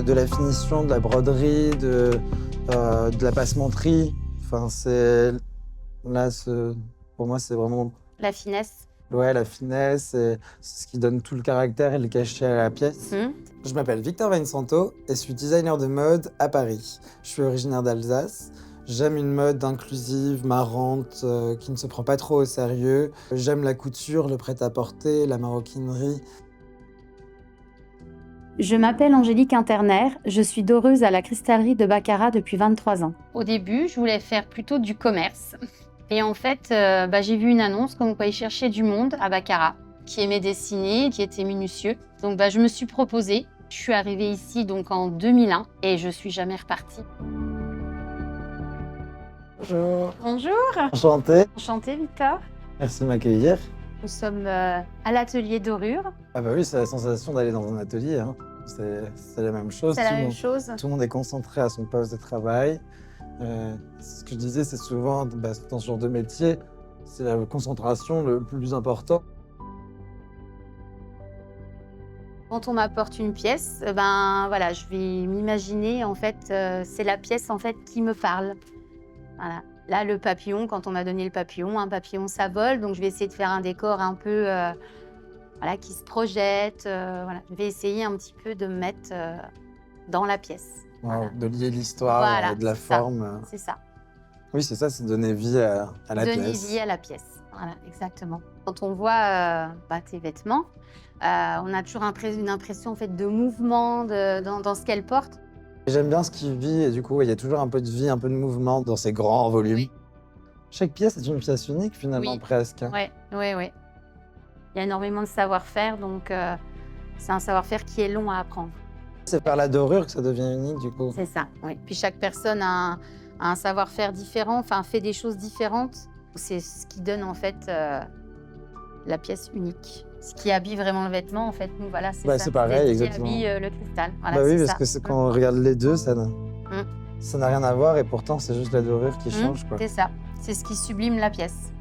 de la finition, de la broderie, de la passementerie. Enfin, pour moi, c'est vraiment La finesse. la finesse, et c'est ce qui donne tout le caractère et le cachet à la pièce. Je m'appelle Victor Vincento et je suis designer de mode à Paris. Je suis originaire d'Alsace. J'aime une mode inclusive, marrante, qui ne se prend pas trop au sérieux. J'aime la couture, le prêt-à-porter, la maroquinerie. Je m'appelle Angélique Interner, je suis doreuse à la cristallerie de Baccarat depuis 23 ans. Au début, je voulais faire plutôt du commerce. Et en fait, j'ai vu une annonce comme quoi ils cherchaient du monde à Baccarat, qui aimait dessiner, qui était minutieux. Donc je me suis proposée. Je suis arrivée ici donc en 2001 et je suis jamais repartie. Bonjour. Bonjour. Enchanté. Enchantée, Victor. Merci de m'accueillir. Nous sommes à l'atelier dorure. Ah bah oui, c'est la sensation d'aller dans un atelier, hein. C'est la même chose. C'est la même chose. Tout le monde est concentré à son poste de travail. Ce que je disais, c'est souvent, dans ce genre de métier, c'est la concentration le plus important. Quand on m'apporte une pièce, je vais m'imaginer, en fait, c'est la pièce en fait qui me parle. Voilà. Là, le papillon, quand on m'a donné le papillon, un papillon, ça vole, donc je vais essayer de faire un décor un peu qui se projette. Je vais essayer un petit peu de me mettre dans la pièce. Voilà. De lier l'histoire, de la forme. C'est ça. Oui, c'est ça, c'est donner vie à la pièce. Donner vie à la pièce, voilà, exactement. Quand on voit tes vêtements, on a toujours une impression en fait, de mouvement dans ce qu'elle porte. J'aime bien ce qui vit et du coup, il y a toujours un peu de vie, un peu de mouvement dans ces grands volumes. Oui. Chaque pièce est une pièce unique finalement, presque. Oui. Il y a énormément de savoir-faire, donc c'est un savoir-faire qui est long à apprendre. C'est par la dorure que ça devient unique du coup. C'est ça, oui. Puis chaque personne a un savoir-faire différent, fait des choses différentes. C'est ce qui donne en fait la pièce unique. Ce qui habille vraiment le vêtement, en fait, nous, voilà, c'est ça. C'est pareil, ce exactement. qui habille le cristal. Voilà, Oui, parce que quand on regarde les deux, ça n'a rien à voir et pourtant c'est juste la dorure qui change, quoi. C'est ça, c'est ce qui sublime la pièce.